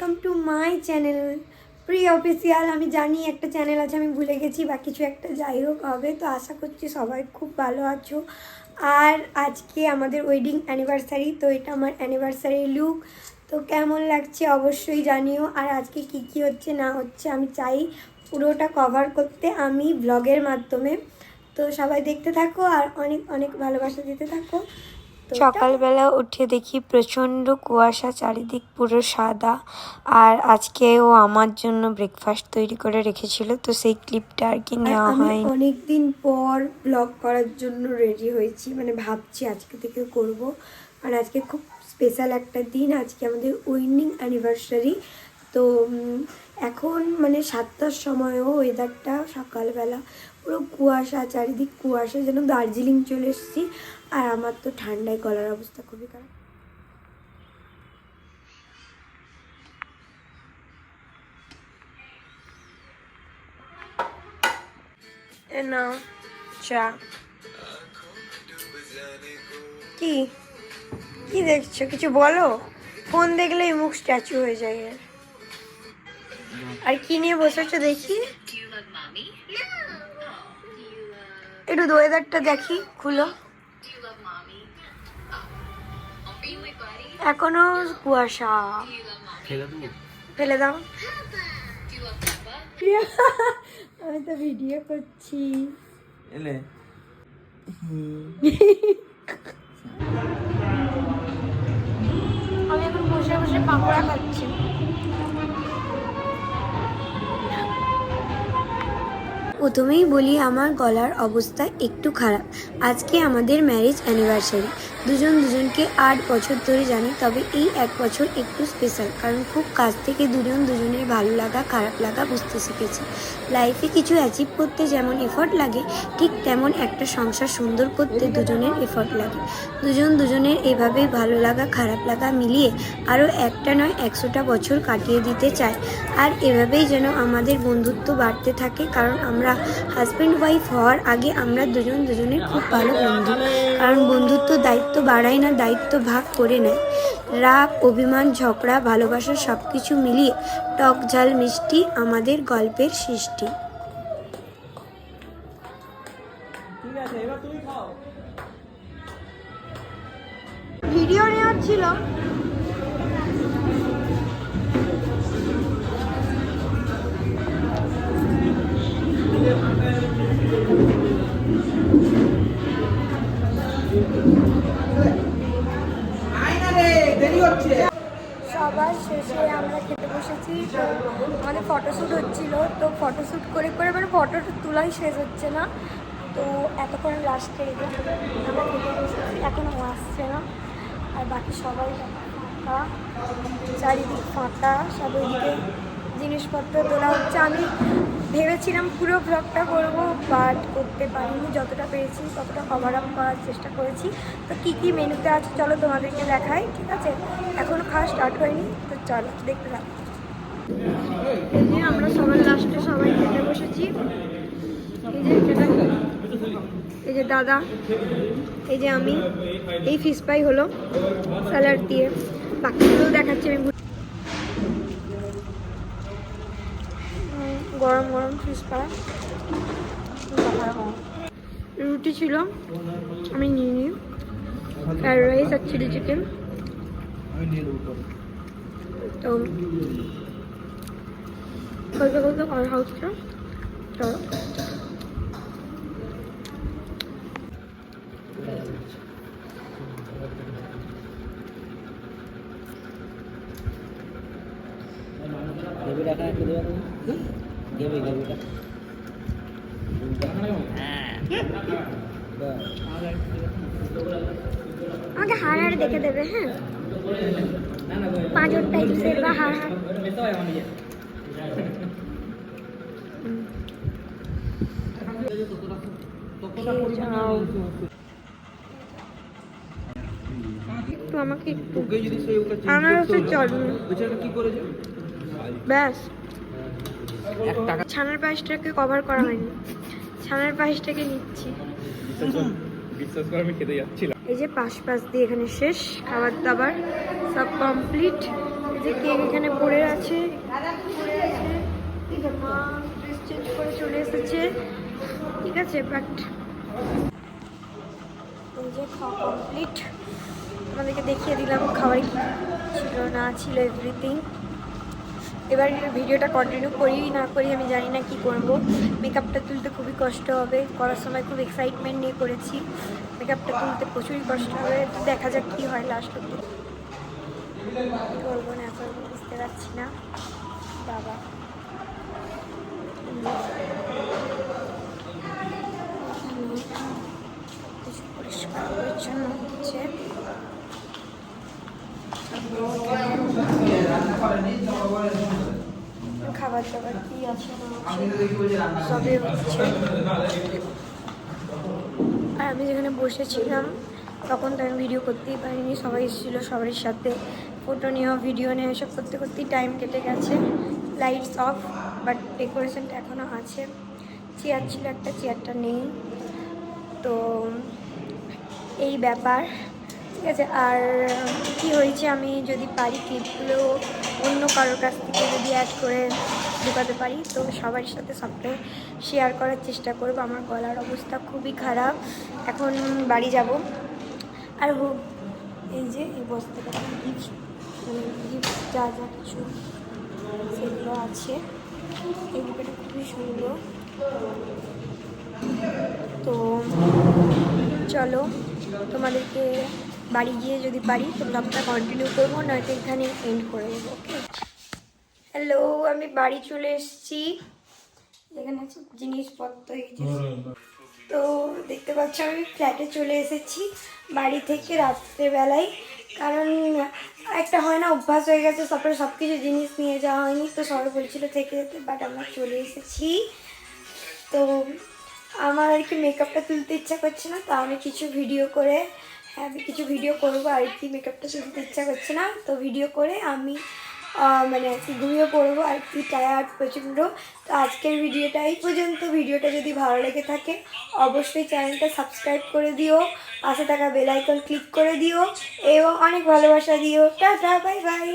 Welcome to my channel pre official. আমি জানি একটা চ্যানেল আছে, আমি ভুলে গেছি, বা কিছু একটা যাই হোক হবে। তো আশা করছি সবাই খুব ভালো আছো। আর আজকে আমাদের ওয়েডিং অ্যানিভার্সারি, তো এটা আমার অ্যানিভার্সারি লুক। তো কেমন লাগছে অবশ্যই জানিও। আর আজকে কি কি হচ্ছে না হচ্ছে আমি চাই পুরোটা কভার করতে আমি ব্লগের মাধ্যমে। তো সবাই দেখতে থাকো আর অনেক অনেক ভালোবাসা দিতে থাকো। সকালবেলা উঠে দেখি প্রচণ্ড কুয়াশা, চারিদিক পুরো সাদা। আর আজকে ও আমার জন্য ব্রেকফাস্ট তৈরি করে রেখেছিল, তো সেই ক্লিপটা আর কি নেওয়া হয়। অনেক দিন পর ব্লগ করার জন্য রেডি হয়েছি, মানে ভাবছি আজকে থেকে করব। আর আজকে খুব স্পেশাল একটা দিন, আজকে আমাদের ওয়েডিং অ্যানিভার্সারি। তো এখন মানে 7টার সময়ও ওয়েদারটা সকালবেলা পুরো কুয়াশা, চারিদিক কুয়াশা, যেন দার্জিলিং চলে এসেছি। আর আমার তো ঠান্ডায় গলার অবস্থা খুবই খারাপ। না চা কি কি দেখছো? কিছু বলো। ফোন দেখলেই মুখ স্ট্যাচু হয়ে যায়। আর কি নিয়ে বসেছো দেখি? একটু ওয়েদারটা দেখি, খুলো। এখনো কুয়াশা। ফেলে দাও। আমি তো ভিডিও করছি। আমি এখন বসে বসে পাকোড়া খাচ্ছি। প্রথমেই বলি আমার গলার অবস্থা একটু খারাপ। আজকে আমাদের ম্যারেজ অ্যানিভার্সারি, দুজনকে 8 বছর ধরে জানি, তবে এই 1 বছর একটু স্পেশাল, কারণ খুব কাছ থেকে দুজনের ভালো লাগা খারাপ লাগা বুঝতে শিখেছি। লাইফে কিছু অ্যাচিভ করতে যেমন এফর্ট লাগে, ঠিক তেমন একটা সংসার সুন্দর করতে দুজনের এফর্ট লাগে। দুজনের এভাবেই ভালো লাগা খারাপ লাগা মিলিয়ে আরও একটা নয় 100টা বছর কাটিয়ে দিতে চায়। আর এভাবেই যেন আমাদের বন্ধুত্ব বাড়তে থাকে, কারণ আমরা হাজব্যান্ড ওয়াইফ হওয়ার আগে আমরা দুজনের খুব ভালো বন্ধু। কারণ বন্ধুত্ব দায়িত্ব বাড়ায় না, দায়িত্ব ভাগ করে নেয়। রাগ, অভিমান, ঝগড়া, ভালোবাসা সব কিছু মিলিয়ে টক ঝাল মিষ্টি আমাদের গল্পের সৃষ্টি। ভিডিও নেওয়ার ছিল। সবার শেষে আমরা খেতে বসেছি। তো আমাদের ফটোশ্যুট হচ্ছিল, তো ফটোশ্যুট করে মানে ফটোটা তোলাই শেষ হচ্ছে না। তো এতক্ষণ লাস্টে আমরা খেতে বসেছি, এখনও আসছে না। আর বাকি সবাই ফাঁকা, চারিদিক ফাঁকা, সব ওইদিকে জিনিসপত্র তোলা হচ্ছে। আমি ভেবেছিলাম পুরো ব্লগটা করবো, বাট করতে পারিনি। যতটা পেরেছি ততটা কভার আপ করার চেষ্টা করেছি। তো কী কী মেনুতে আছে চলো তোমাদেরকে দেখাই, ঠিক আছে? এখনও খাওয়া স্টার্ট হয়নি, তো চলো দেখতে থাকো। এই যে আমরা সবার লাস্টে সবাই খেতে বসেছি। এই যে দাদা, এই যে আমি, এই ফিশ ফ্রাই হলো স্যালাড দিয়ে, বাকিগুলো দেখাচ্ছি আমি। গরম গরম ফিশ ফ্রাই, রুটি ছিল আমি নিয়ে নিই, ফ্রাইড রাইস আর চিলি চিকেন। তো বলতে বলতে কথা হচ্ছে, চলো। আমাকে হাড় হাড় দেখে দেবে, হ্যাঁ? পাঁচর টাইপসের বা হাড় হাড়। একটু আমাকে একটু আনারসের চটনি ব্যাস। ছানার পায়েসটাকে কভার করা হয়নি, ছানার পায়েসটাকে নিচ্ছি। এই যে পাশ দিয়ে এখানে শেষ, খাবার দাবার সব কমপ্লিট। যে কেক এখানে পড়ে আছে, মা ড্রেস চেঞ্জ করে চলে এসেছে, ঠিক আছে। বাট এই যে খাওয়া কমপ্লিট, আমাদেরকে দেখিয়ে দিলাম খাবার কি ছিল না ছিল এভরিথিং। এবার ভিডিওটা কন্টিনিউ করি না করি আমি জানি না, কি করব। মেকআপটা তুলতে খুবই কষ্ট হবে, করার সময় খুব এক্সাইটমেন্ট নিয়ে করেছি, মেকআপটা তুলতে প্রচুরই কষ্ট হবে। তো দেখা যাক কী হয় লাস্ট অব্দি। করবো না করবো বুঝতে পারছি না বাবা। কিছু পরিষ্কার পরিচ্ছন্ন হচ্ছে। খাবার দাবার কি আছে না সবে হচ্ছে। আর আমি যেখানে বসেছিলাম তখন তো আমি ভিডিও করতেই পারিনি, সবাই এসেছিলো, সবার সাথে ফটো নেওয়া ভিডিও নেওয়া এসব করতে করতেই টাইম কেটে গেছে। লাইটস অফ, বাট ডেকোরেশনটা এখনও আছে। চেয়ার ছিল একটা, চেয়ারটা নেই, তো এই ব্যাপার, ঠিক আছে। আর কি হয়েছে, আমি যদি পারি ক্লিপগুলো অন্য কারোর কাছ থেকে যদি অ্যাড করে ঢোকাতে পারি তো সবার সাথে সবটাই শেয়ার করার চেষ্টা করব। আমার গলার অবস্থা খুবই খারাপ, এখন বাড়ি যাব। আর হোক এই যে এই বস্তাটা গিফট, মানে গিফট যা যা কিছু সেগুলো আছে, এই বুকেটা খুবই সুন্দর। তো চলো তোমাদেরকে বাড়ি গিয়ে যদি পারি তো ব্লগটা কন্টিনিউ করবো, নয়তো এখানে এন্ড করে দেবো। ওকে, হ্যালো, আমি বাড়ি চলে এসেছি। এখানে আছে জিনিসপত্র, এই যে। তো দেখতে পাচ্ছ আমি ফ্ল্যাটে চলে এসেছি বাড়ি থেকে রাত্রেবেলায়, কারণ একটা হয় না অভ্যাস হয়ে গেছে, তারপরে সব কিছু জিনিস নিয়ে যাওয়া হয়নি, তো সবাই বলছিল থেকে যেতে, বাট আমরা চলে এসেছি। তো আমার আর কি মেকআপটা তুলতে ইচ্ছা করছে না, তো আমি কিছু ভিডিও করে, আমি কিছু ভিডিও করবো আর কি। মেকআপটা তুলতে ইচ্ছা করছে না, তো ভিডিও করে আমি মানে আর কি ঘুমিয়ে পড়বো আর কি, টায়ার্ড প্রচণ্ড। তো আজকের ভিডিওটা এই পর্যন্ত। ভিডিওটা যদি ভালো লেগে থাকে অবশ্যই চ্যানেলটা সাবস্ক্রাইব করে দিও, পাশে থাকা বেল আইকন ক্লিক করে দিও এবং অনেক ভালোবাসা দিও। Tata, bye bye.